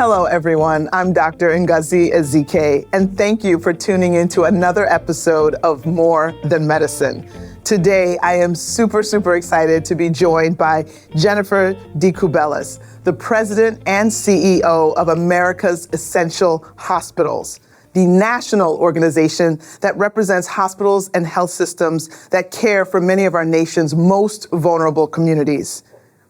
Hello, everyone. I'm Dr. Ngozi Ezike, and thank you for tuning into another episode of More Than Medicine. Today, I am super excited to be joined by Jennifer DeCubellis, the president and CEO of America's Essential Hospitals, the national organization that represents hospitals and health systems that care for many of our nation's most vulnerable communities.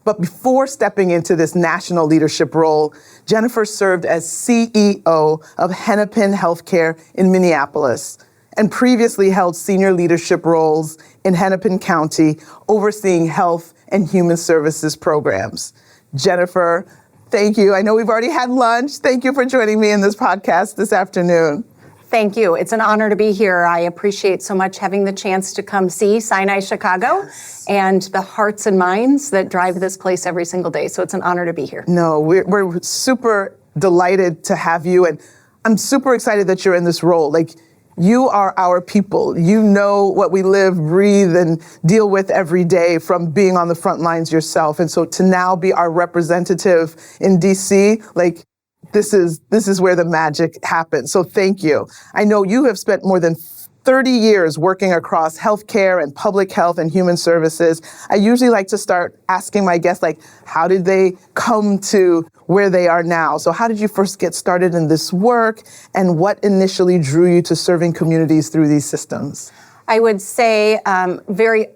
But before stepping into this national leadership role, Jennifer served as CEO of Hennepin Healthcare in Minneapolis and previously held senior leadership roles in Hennepin County, overseeing health and human services programs. Jennifer, thank you. I know we've already had lunch. Thank you for joining me in this podcast this afternoon. Thank you. It's an honor to be here. I appreciate so much having the chance to come see Sinai Chicago and the hearts and minds that drive this place every single day. So it's an honor to be here. No, we're super delighted to have you. And I'm super excited that you're in this role. Like, you are our people. You know what we live, breathe, and deal with every day from being on the front lines yourself. And so to now be our representative in DC, like, this is where the magic happens. So thank you. I know you have spent more than 30 years working across healthcare and public health and human services. I usually like to start asking my guests, like, how did they come to where they are now? So how did you first get started in this work, and what initially drew you to serving communities through these systems? I would say very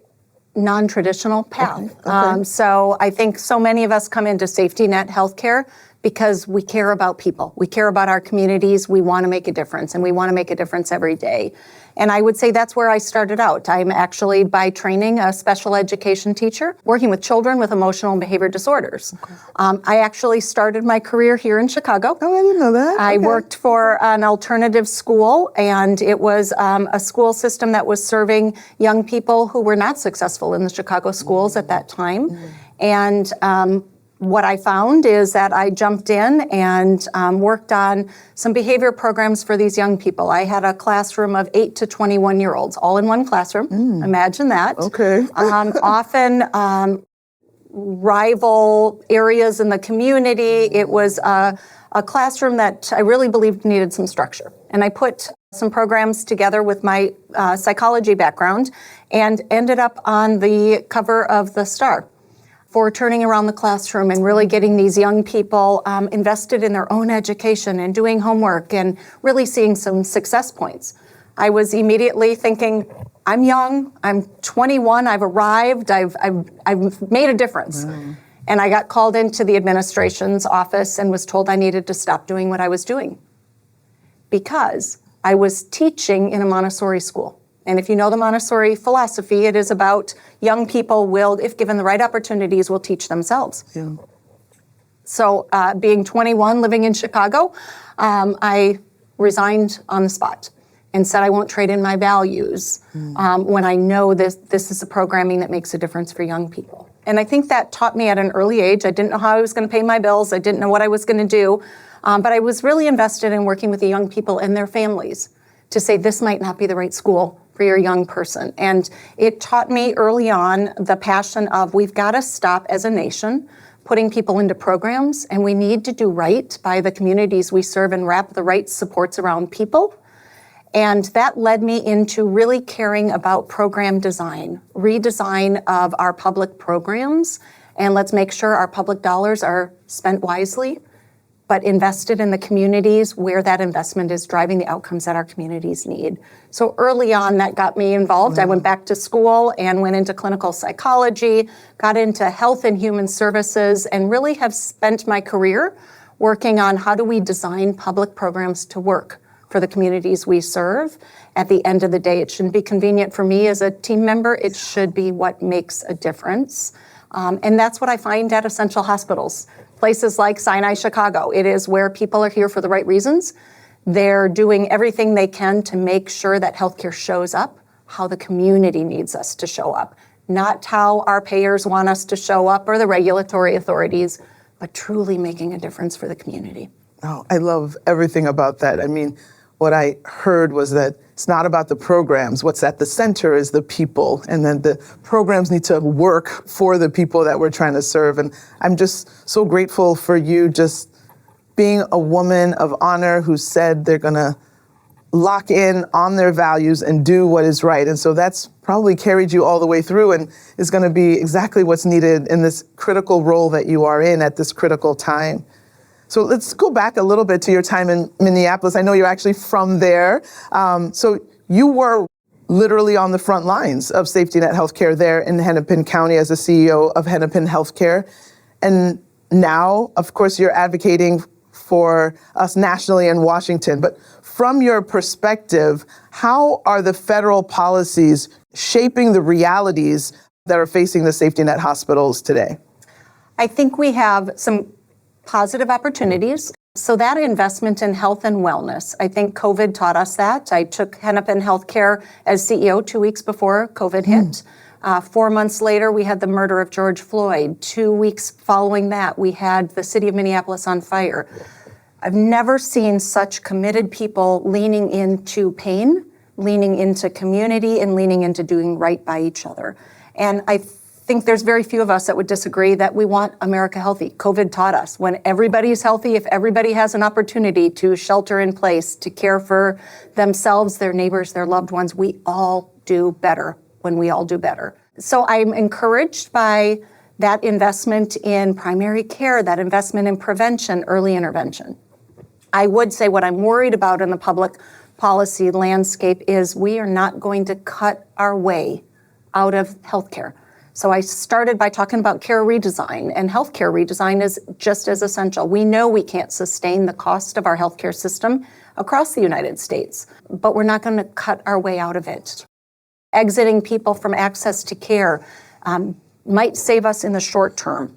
non-traditional path. Okay. So I think so many of us come into safety net healthcare because we care about people. We care about our communities. We want to make a difference, and we want to make a difference every day. And I would say that's where I started out. I'm actually, by training, a special education teacher, working with children with emotional and behavior disorders. Okay. I actually started my career here in Chicago. Oh, I didn't know that. I worked for an alternative school, and it was a school system that was serving young people who were not successful in the Chicago schools at that time. And what I found is that I jumped in and worked on some behavior programs for these young people. I had a classroom of 8 to 21-year-olds, all in one classroom. Imagine that. Okay. Often rival areas in the community. It was a classroom that I really believed needed some structure. And I put some programs together with my psychology background and ended up on the cover of the Star for turning around the classroom and really getting these young people invested in their own education and doing homework and really seeing some success points. I was immediately thinking, I'm young, I'm 21, I've arrived, I've made a difference. Wow. And I got called into the administration's office and was told I needed to stop doing what I was doing because I was teaching in a Montessori school. And if you know the Montessori philosophy, it is about young people will, if given the right opportunities, will teach themselves. Yeah. So being 21, living in Chicago, I resigned on the spot and said I won't trade in my values when I know this is a programming that makes a difference for young people. And I think that taught me at an early age. I didn't know how I was going to pay my bills. I didn't know what I was going to do. But I was really invested in working with the young people and their families to say this might not be the right school for your young person. And it taught me early on the passion of we've got to stop as a nation putting people into programs, and we need to do right by the communities we serve and wrap the right supports around people. And that led me into really caring about program design, redesign of our public programs, and let's make sure our public dollars are spent wisely, but invested in the communities where that investment is driving the outcomes that our communities need. So early on, that got me involved. Mm-hmm. I went back to school and went into clinical psychology, got into health and human services, and really have spent my career working on how do we design public programs to work for the communities we serve. At the end of the day, it shouldn't be convenient for me as a team member. It should be what makes a difference. And that's what I find at Essential Hospitals. Places like Sinai Chicago, it is where people are here for the right reasons. They're doing everything they can to make sure that healthcare shows up how the community needs us to show up, not how our payers want us to show up or the regulatory authorities, but truly making a difference for the community. Oh, I love everything about that. I mean, what I heard was that it's not about the programs. What's at the center is the people, and then the programs need to work for the people that we're trying to serve. And I'm just so grateful for you just being a woman of honor who said they're going to lock in on their values and do what is right. And so that's probably carried you all the way through and is going to be exactly what's needed in this critical role that you are in at this critical time. So let's go back a little bit to your time in Minneapolis. I know you're actually from there. So you were literally on the front lines of safety net healthcare there in Hennepin County as the CEO of Hennepin Healthcare. And now, of course, you're advocating for us nationally in Washington. But from your perspective, how are the federal policies shaping the realities that are facing the safety net hospitals today? I think we have some positive opportunities. So that investment in health and wellness, I think COVID taught us that. I took Hennepin Healthcare as CEO 2 weeks before COVID hit. 4 months later, we had the murder of George Floyd. 2 weeks following that, we had the city of Minneapolis on fire. I've never seen such committed people leaning into pain, leaning into community, and leaning into doing right by each other. And I think there's very few of us that would disagree that we want America healthy. COVID taught us when everybody's healthy, if everybody has an opportunity to shelter in place, to care for themselves, their neighbors, their loved ones, we all do better when we all do better. So I'm encouraged by that investment in primary care, that investment in prevention, early intervention. I would say what I'm worried about in the public policy landscape is we are not going to cut our way out of healthcare. So I started by talking about care redesign, and healthcare redesign is just as essential. We know we can't sustain the cost of our healthcare system across the United States, but we're not going to cut our way out of it. Exiting people from access to care might save us in the short term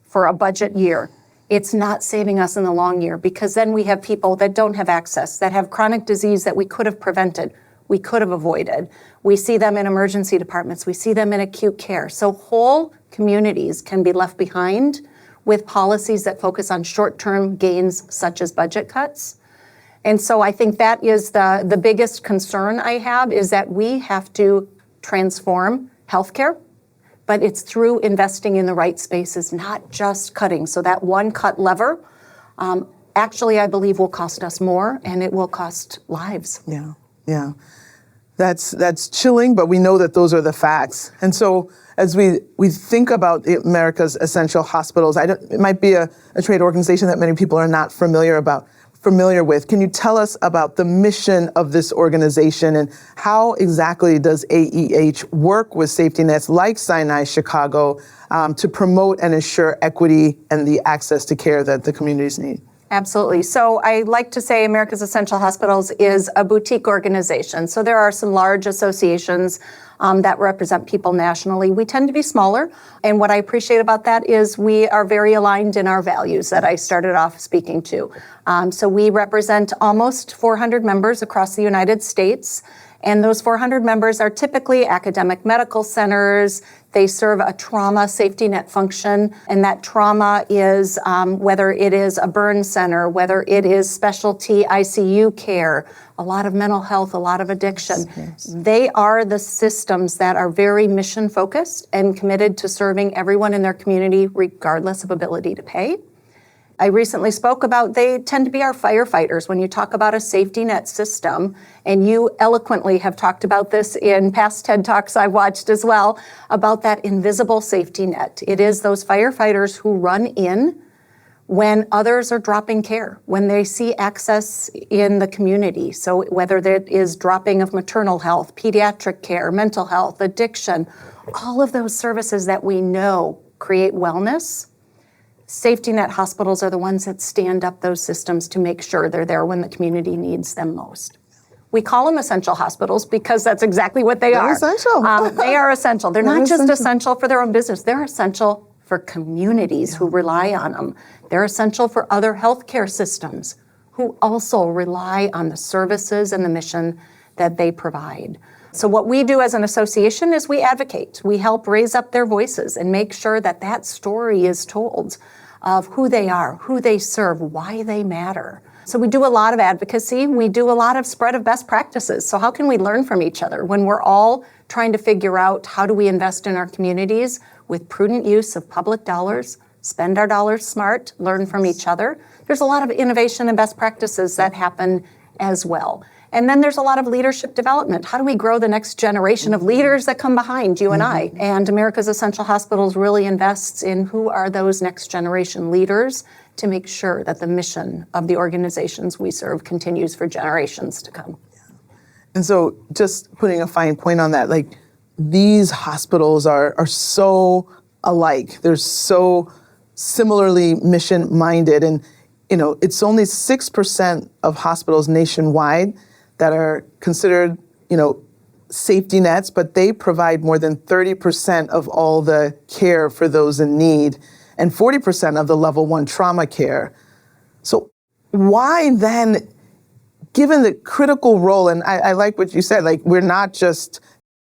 for a budget year. It's not saving us in the long year because then we have people that don't have access, that have chronic disease that we could have prevented, we could have avoided. We see them in emergency departments, we see them in acute care. So whole communities can be left behind with policies that focus on short-term gains such as budget cuts. And so I think that is the biggest concern I have is that we have to transform healthcare, but it's through investing in the right spaces, not just cutting. So that one cut lever, actually I believe will cost us more and it will cost lives. Yeah. That's chilling, but we know that those are the facts. And so as we think about America's essential hospitals, it might be a trade organization that many people are not familiar with. Can you tell us about the mission of this organization and how exactly does AEH work with safety nets like Sinai Chicago to promote and ensure equity and the access to care that the communities need? Absolutely. So I like to say America's Essential Hospitals is a boutique organization. So there are some large associations that represent people nationally. We tend to be smaller. And what I appreciate about that is we are very aligned in our values that I started off speaking to. So we represent almost 400 members across the United States. And those 400 members are typically academic medical centers. They serve a trauma safety net function, and that trauma is whether it is a burn center, whether it is specialty ICU care, a lot of mental health, a lot of addiction. Yes. They are the systems that are very mission focused and committed to serving everyone in their community regardless of ability to pay. I recently spoke about they tend to be our firefighters when you talk about a safety net system, and you eloquently have talked about this in past TED Talks I've watched as well, about that invisible safety net. It is those firefighters who run in when others are dropping care, when they see access in the community. So whether that is dropping of maternal health, pediatric care, mental health, addiction, all of those services that we know create wellness, safety net hospitals are the ones that stand up those systems to make sure they're there when the community needs them most. We call them essential hospitals because that's exactly what they are. Essential. They are essential. They're not just essential for their own business. They're essential for communities who rely on them. They're essential for other healthcare systems who also rely on the services and the mission that they provide. So what we do as an association is we advocate. We help raise up their voices and make sure that that story is told of who they are, who they serve, why they matter. So we do a lot of advocacy. We do a lot of spread of best practices. So how can we learn from each other when we're all trying to figure out how do we invest in our communities with prudent use of public dollars, spend our dollars smart, learn from each other. There's a lot of innovation and best practices that happen as well. And then there's a lot of leadership development. How do we grow the next generation of leaders that come behind you and I? And America's Essential Hospitals really invests in who are those next generation leaders to make sure that the mission of the organizations we serve continues for generations to come. And so just putting a fine point on that, like these hospitals are so alike. They're so similarly mission-minded. And, you know, it's only 6% of hospitals nationwide that are considered, you know, safety nets, but they provide more than 30% of all the care for those in need and 40% of the level 1 trauma care. So why then, given the critical role, and I like what you said, like we're not just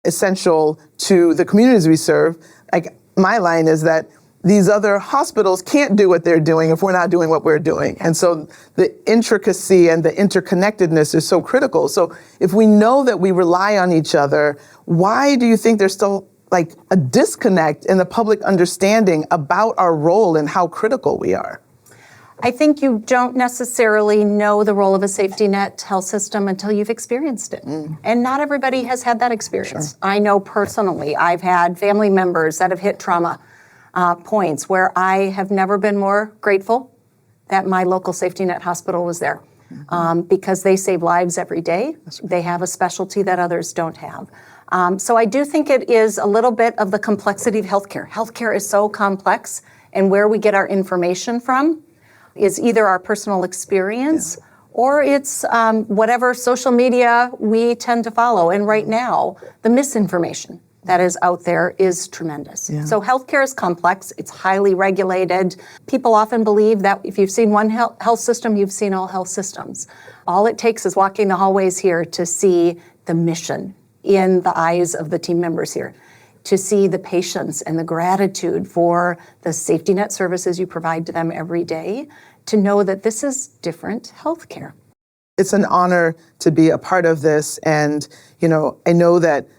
essential to the communities we serve, like my line is that these other hospitals can't do what they're doing if we're not doing what we're doing. And so the intricacy and the interconnectedness is so critical. So if we know that we rely on each other, why do you think there's still like a disconnect in the public understanding about our role and how critical we are? I think you don't necessarily know the role of a safety net health system until you've experienced it. And not everybody has had that experience. Sure. I know personally, I've had family members that have hit trauma points where I have never been more grateful that my local safety net hospital was there because they save lives every day. They have a specialty that others don't have. So I do think it is a little bit of the complexity of healthcare. Healthcare is so complex, and where we get our information from is either our personal experience or it's whatever social media we tend to follow. And right now, the misinformation that is out there is tremendous. Yeah. So healthcare is complex. It's highly regulated. People often believe that if you've seen one health system, you've seen all health systems. All it takes is walking the hallways here to see the mission in the eyes of the team members here, to see the patience and the gratitude for the safety net services you provide to them every day, to know that this is different healthcare. It's an honor to be a part of this. And, you know, I know that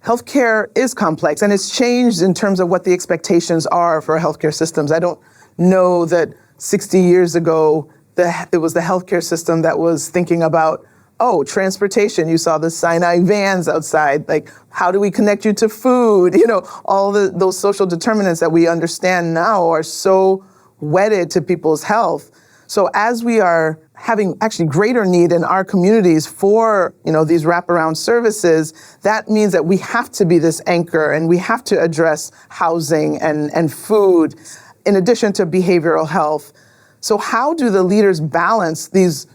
healthcare is complex and it's changed in terms of what the expectations are for healthcare systems. I don't know that 60 years ago, it was the healthcare system that was thinking about, oh, transportation. You saw the Sinai vans outside. Like, how do we connect you to food? You know, all those social determinants that we understand now are so wedded to people's health. So as we are having actually greater need in our communities for, you know, these wraparound services, that means that we have to be this anchor and we have to address housing and food in addition to behavioral health. So how do the leaders balance these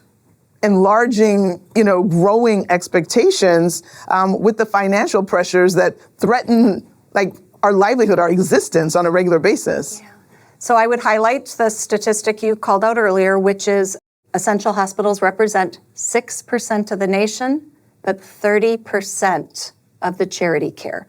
enlarging, you know, growing expectations with the financial pressures that threaten like our livelihood, our existence on a regular basis? Yeah. So I would highlight the statistic you called out earlier, which is essential hospitals represent 6% of the nation, but 30% of the charity care.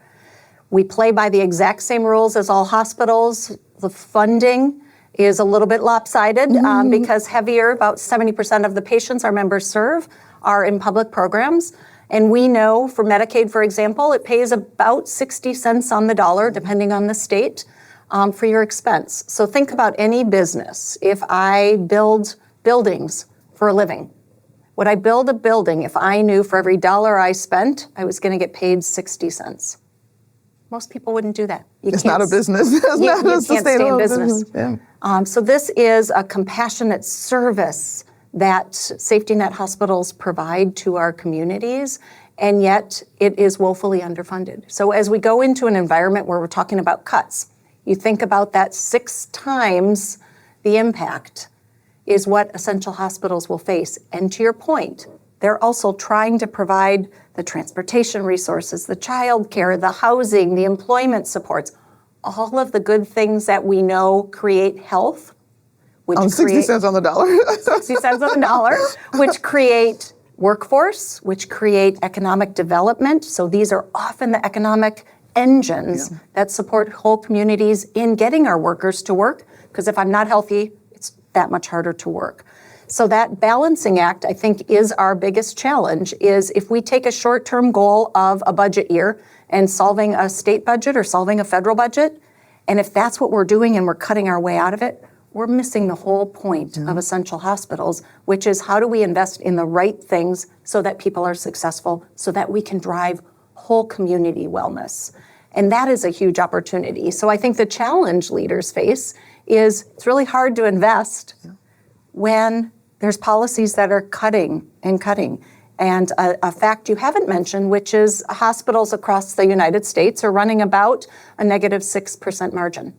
We play by the exact same rules as all hospitals. The funding is a little bit lopsided because heavier, about 70% of the patients our members serve are in public programs. And we know for Medicaid, for example, it pays about 60 cents on the dollar, depending on the state, for your expense. So think about any business. If I build buildings for a living, would I build a building if I knew for every dollar I spent, I was going to get paid 60 cents? Most people wouldn't do that. It's not a business. It's not a sustainable business. Yeah. So this is a compassionate service that safety net hospitals provide to our communities, and yet it is woefully underfunded. So as we go into an environment where we're talking about cuts, you think about that 6 times the impact is what essential hospitals will face. And to your point, they're also trying to provide the transportation resources, the child care, the housing, the employment supports, all of the good things that we know create health. Which 60 cents on the dollar. 60 cents on the dollar, which create workforce, which create economic development. So these are often the economic engines that support whole communities in getting our workers to work, because if I'm not healthy, it's that much harder to work. So that balancing act, I think, is our biggest challenge, is if we take a short-term goal of a budget year and solving a state budget or solving a federal budget, And if that's what we're doing and we're cutting our way out of it, we're missing the whole point of essential hospitals, which is how do we invest in the right things so that people are successful, so that we can drive whole community wellness. And that is a huge opportunity. So I think the challenge leaders face is it's really hard to invest when there's policies that are cutting and cutting. And a fact you haven't mentioned, which is hospitals across the United States are running about a negative 6% margin.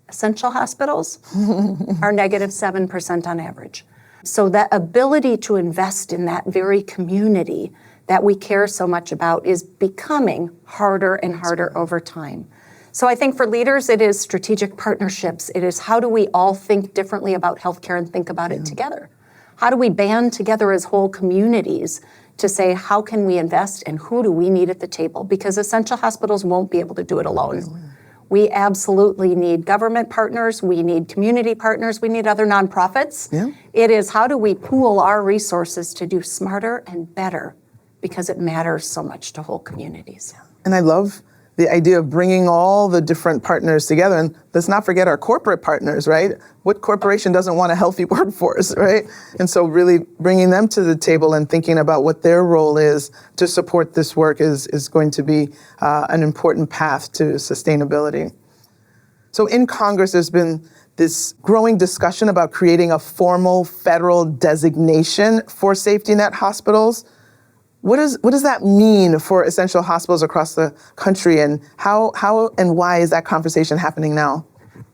Essential hospitals are negative 7% on average. So that ability to invest in that very community that we care so much about is becoming harder and harder over time. So I think for leaders, it is strategic partnerships. It is how do we all think differently about healthcare and think about it together? How do we band together as whole communities to say, how can we invest and who do we need at the table? Because essential hospitals won't be able to do it alone. We absolutely need government partners, we need community partners, we need other nonprofits. It is how do we pool our resources to do smarter and better, because it matters so much to whole communities. And I love the idea of bringing all the different partners together. And let's not forget our corporate partners, right? What corporation doesn't want a healthy workforce, right? And so really bringing them to the table and thinking about what their role is to support this work is going to be an important path to sustainability. So in Congress, there's been this growing discussion about creating a formal federal designation for safety net hospitals. What does that mean for essential hospitals across the country, and how and why is that conversation happening now?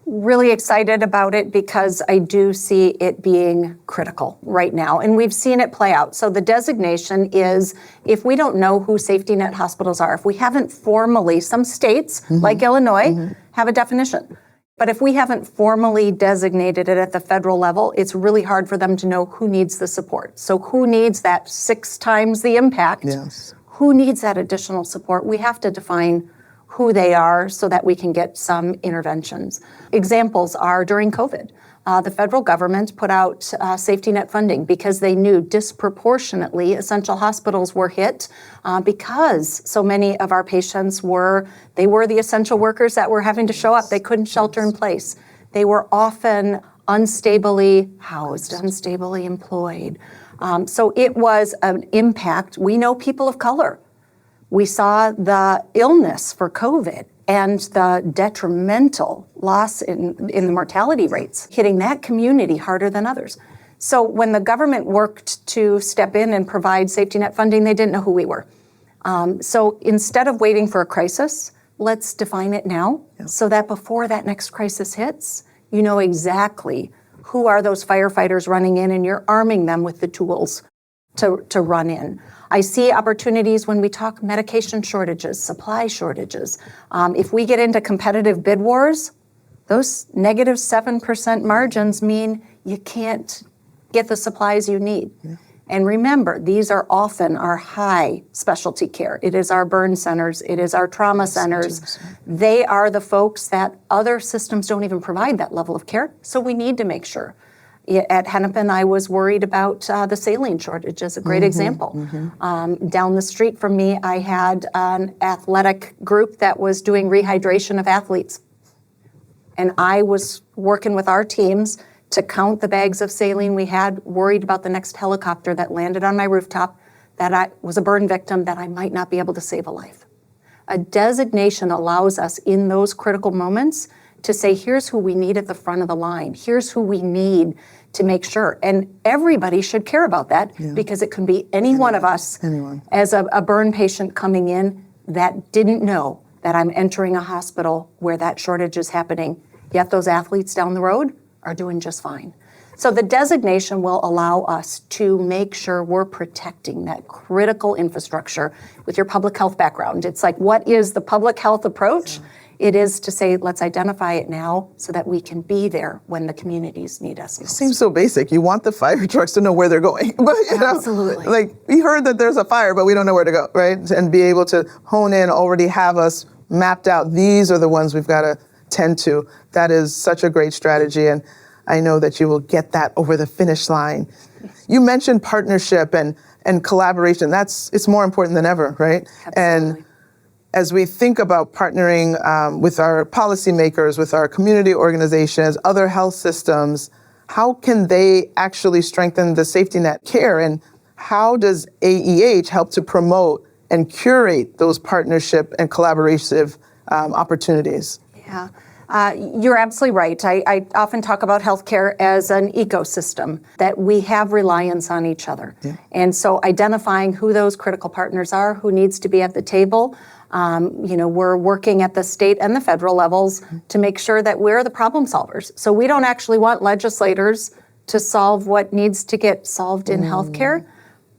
Really excited about it because I do see it being critical right now, and we've seen it play out. So the designation is, if we don't know who safety net hospitals are, if we haven't formally, some states like Illinois have a definition. But if we haven't formally designated it at the federal level, it's really hard for them to know who needs the support. So who needs that 6 times the impact? Yes. Who needs that additional support? We have to define who they are so that we can get some interventions. Examples are during COVID. The federal government put out safety net funding because they knew disproportionately essential hospitals were hit because so many of our patients were the essential workers that were having to show up. They couldn't shelter in place. They were often unstably housed, unstably employed. So it was an impact. We know people of color. We saw the illness for COVID and the detrimental loss in the mortality rates, hitting that community harder than others. So when the government worked to step in and provide safety net funding, they didn't know who we were. So instead of waiting for a crisis, let's define it now so that before that next crisis hits, you know exactly who are those firefighters running in, and you're arming them with the tools to run in. I see opportunities when we talk medication shortages, supply shortages. If we get into competitive bid wars, those negative 7% margins mean you can't get the supplies you need. And remember, these are often our high specialty care. It is our burn centers, it is our trauma centers. They are the folks that other systems don't even provide that level of care, so we need to make sure. At Hennepin, I was worried about the saline shortage as a great example. Down the street from me, I had an athletic group that was doing rehydration of athletes. And I was working with our teams to count the bags of saline we had, worried about the next helicopter that landed on my rooftop, that I was a burn victim, that I might not be able to save a life. A designation allows us in those critical moments to say, here's who we need at the front of the line. Here's who we need to make sure. And everybody should care about that because it can be any one of us as a burn patient coming in that didn't know that I'm entering a hospital where that shortage is happening, yet those athletes down the road are doing just fine. So the designation will allow us to make sure we're protecting that critical infrastructure with your public health background. It's like, what is the public health approach? It is to say, let's identify it now so that we can be there when the communities need us most. It seems so basic. You want the fire trucks to know where they're going. But, Absolutely. Like, we heard that there's a fire, but we don't know where to go, right? And be able to hone in, already have us mapped out. These are the ones we've got to tend to. That is such a great strategy. And I know that you will get that over the finish line. You mentioned partnership and collaboration. It's more important than ever, right? Absolutely. And as we think about partnering with our policymakers, with our community organizations, other health systems, how can they actually strengthen the safety net care? And how does AEH help to promote and curate those partnership and collaborative opportunities? Yeah. You're absolutely right. I often talk about healthcare as an ecosystem, that we have reliance on each other. Yeah. And so identifying who those critical partners are, who needs to be at the table. We're working at the state and the federal levels to make sure that we're the problem solvers. So we don't actually want legislators to solve what needs to get solved in healthcare,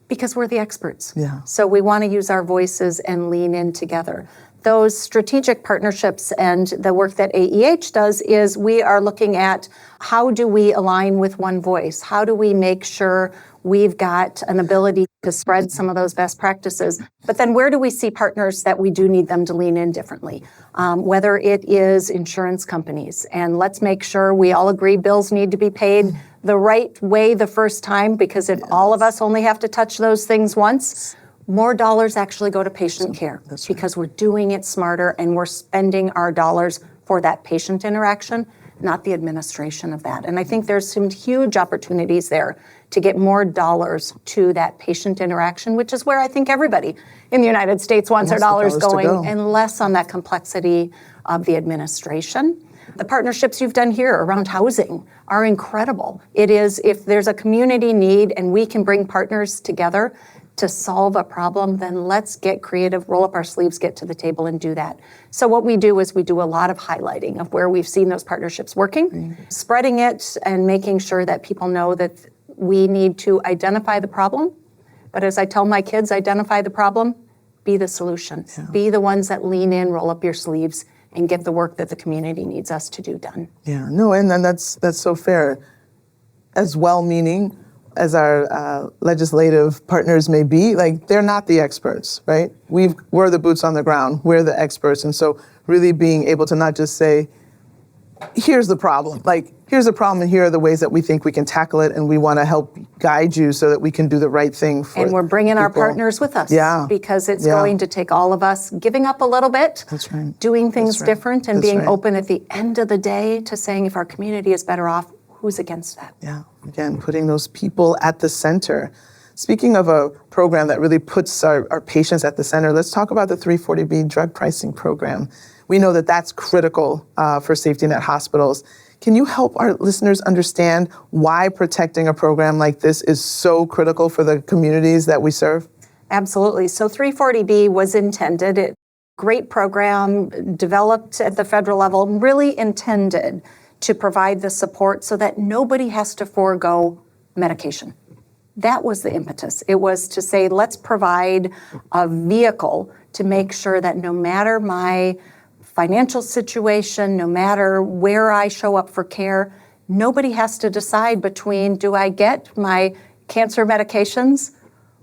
because we're the experts. Yeah. So we want to use our voices and lean in together. Those strategic partnerships and the work that AEH does is we are looking at how do we align with one voice? How do we make sure we've got an ability to spread some of those best practices? But then where do we see partners that we do need them to lean in differently? Whether it is insurance companies, and let's make sure we all agree bills need to be paid the right way the first time, because if all of us only have to touch those things once, more dollars actually go to patient care, because we're doing it smarter and we're spending our dollars for that patient interaction, not the administration of that. And I think there's some huge opportunities there to get more dollars to that patient interaction, which is where I think everybody in the United States wants our dollars going, and less on that complexity of the administration. The partnerships you've done here around housing are incredible. It is, if there's a community need and we can bring partners together to solve a problem, then let's get creative, roll up our sleeves, get to the table and do that. So what we do is we do a lot of highlighting of where we've seen those partnerships working, spreading it and making sure that people know that we need to identify the problem. But as I tell my kids, identify the problem, be the solution. Yeah. Be the ones that lean in, roll up your sleeves, and get the work that the community needs us to do done. Yeah, no, and then that's so fair. As well-meaning as our legislative partners may be, like, they're not the experts, right? We're the boots on the ground. We're the experts. And so really being able to not just say, here's the problem. Like, here's the problem and here are the ways that we think we can tackle it, and we want to help guide you so that we can do the right thing for And we're bringing people. Our partners with us. Yeah. Because it's going to take all of us giving up a little bit, That's right. doing things That's right. different, and That's being right. open at the end of the day to saying if our community is better off, who's against that? Yeah, again, putting those people at the center. Speaking of a program that really puts our patients at the center, let's talk about the 340B drug pricing program. We know that that's critical for safety net hospitals. Can you help our listeners understand why protecting a program like this is so critical for the communities that we serve? Absolutely. So 340B was intended, great program, developed at the federal level, really intended to provide the support so that nobody has to forego medication. That was the impetus. It was to say, let's provide a vehicle to make sure that no matter my financial situation, no matter where I show up for care, nobody has to decide between, do I get my cancer medications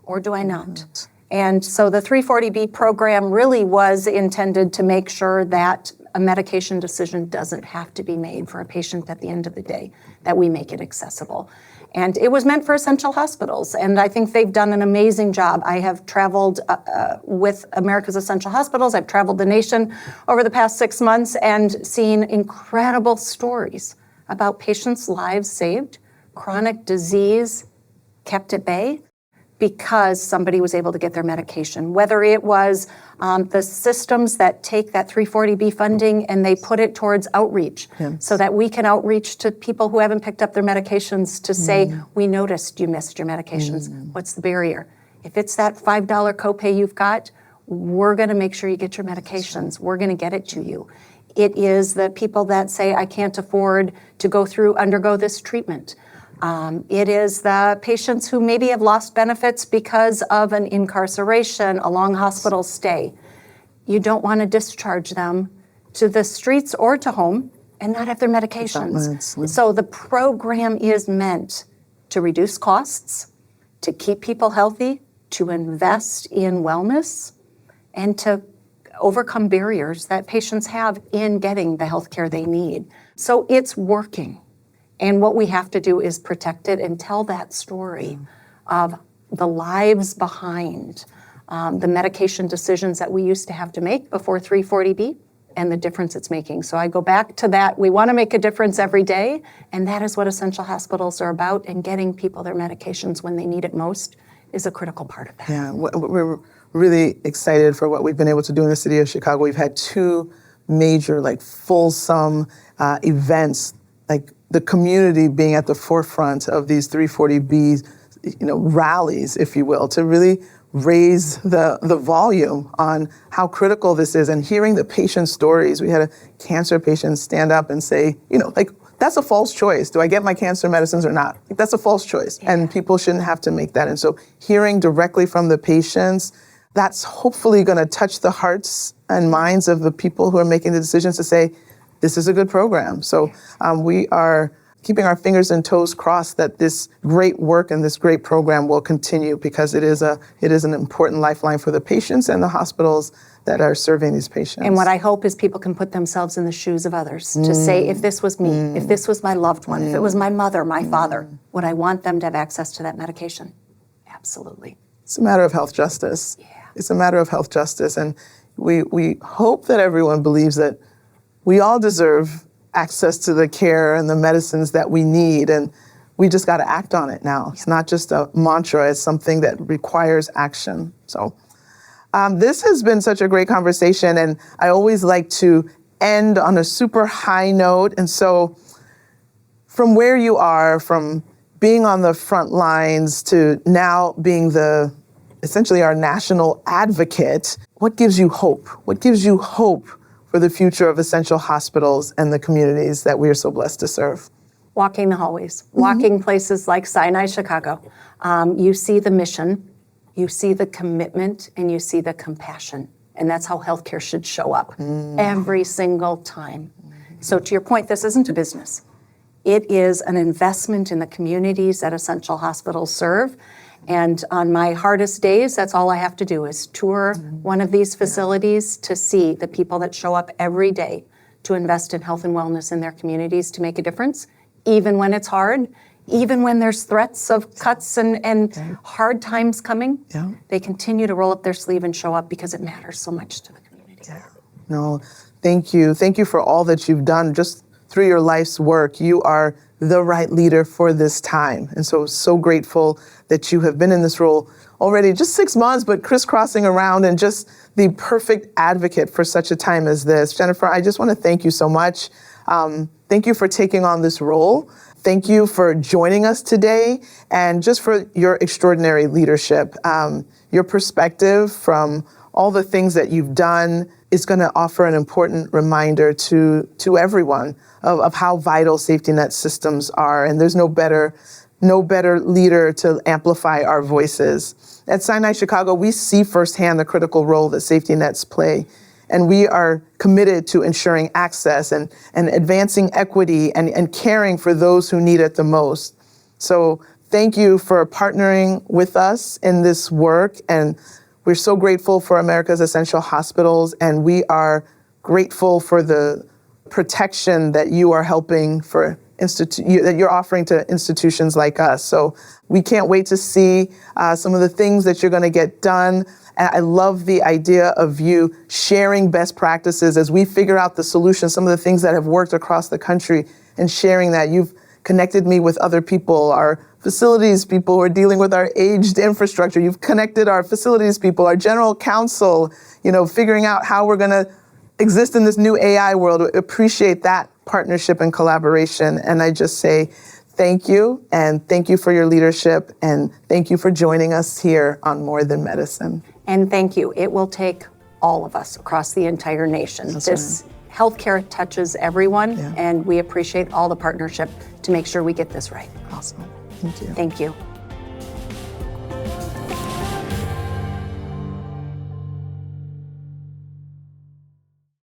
or do I not? And so the 340B program really was intended to make sure that a medication decision doesn't have to be made for a patient at the end of the day, that we make it accessible. And it was meant for essential hospitals, and I think they've done an amazing job. I have traveled with America's Essential Hospitals. I've traveled the nation over the past 6 months and seen incredible stories about patients' lives saved, chronic disease kept at bay, because somebody was able to get their medication. Whether it was the systems that take that 340B funding and they put it towards outreach, so that we can outreach to people who haven't picked up their medications to say, we noticed you missed your medications. What's the barrier? If it's that $5 copay you've got, we're gonna make sure you get your medications. We're gonna get it to you. It is the people that say, I can't afford to undergo this treatment. It is the patients who maybe have lost benefits because of an incarceration, a long hospital stay. You don't want to discharge them to the streets or to home and not have their medications. So the program is meant to reduce costs, to keep people healthy, to invest in wellness, and to overcome barriers that patients have in getting the health care they need. So it's working. And what we have to do is protect it and tell that story of the lives behind the medication decisions that we used to have to make before 340B and the difference it's making. So I go back to that. We want to make a difference every day, and that is what essential hospitals are about, and getting people their medications when they need it most is a critical part of that. Yeah, we're really excited for what we've been able to do in the city of Chicago. We've had 2 major, fulsome events, the community being at the forefront of these 340B, rallies, if you will, to really raise the volume on how critical this is, and hearing the patient stories. We had a cancer patient stand up and say, that's a false choice. Do I get my cancer medicines or not? That's a false choice. Yeah. And people shouldn't have to make that. And so hearing directly from the patients, that's hopefully going to touch the hearts and minds of the people who are making the decisions to say, this is a good program. So we are keeping our fingers and toes crossed that this great work and this great program will continue, because it is an important lifeline for the patients and the hospitals that are serving these patients. And what I hope is people can put themselves in the shoes of others to say, if this was me, if this was my loved one, if it was my mother, my father, would I want them to have access to that medication? Absolutely. It's a matter of health justice. Yeah. It's a matter of health justice. And we hope that everyone believes that we all deserve access to the care and the medicines that we need, and we just got to act on it now. It's not just a mantra, it's something that requires action. So this has been such a great conversation, and I always like to end on a super high note. And so from where you are, from being on the front lines to now being essentially our national advocate, what gives you hope? What gives you hope for the future of essential hospitals and the communities that we are so blessed to serve? Walking the hallways, walking places like Sinai, Chicago. You see the mission, you see the commitment, and you see the compassion. And that's how healthcare should show up every single time. So to your point, this isn't a business. It is an investment in the communities that essential hospitals serve. And on my hardest days, that's all I have to do is tour one of these facilities to see the people that show up every day to invest in health and wellness in their communities to make a difference, even when it's hard, even when there's threats of cuts and hard times coming. Yeah. They continue to roll up their sleeve and show up because it matters so much to the community. Yeah. No, thank you. Thank you for all that you've done just through your life's work. You are the right leader for this time. And so grateful that you have been in this role already just 6 months, but crisscrossing around and just the perfect advocate for such a time as this. Jennifer, I just want to thank you so much. Thank you for taking on this role. Thank you for joining us today, and just for your extraordinary leadership. Your perspective from all the things that you've done is going to offer an important reminder to everyone of how vital safety net systems are. And there's no better leader to amplify our voices. At Sinai Chicago, we see firsthand the critical role that safety nets play. And we are committed to ensuring access and advancing equity and caring for those who need it the most. So thank you for partnering with us in this work. And we're so grateful for America's essential hospitals. And we are grateful for the protection that you are helping that you're offering to institutions like us. So we can't wait to see some of the things that you're going to get done. And I love the idea of you sharing best practices as we figure out the solutions, some of the things that have worked across the country, and sharing that. You've connected me with other people, our facilities people who are dealing with our aged infrastructure. You've connected our facilities people, our general counsel, figuring out how we're going to exist in this new AI world. We appreciate that partnership and collaboration. And I just say thank you, and thank you for your leadership, and thank you for joining us here on More Than Medicine. And thank you. It will take all of us across the entire nation. This healthcare touches everyone, and we appreciate all the partnership to make sure we get this right. Awesome. Thank you. Thank you.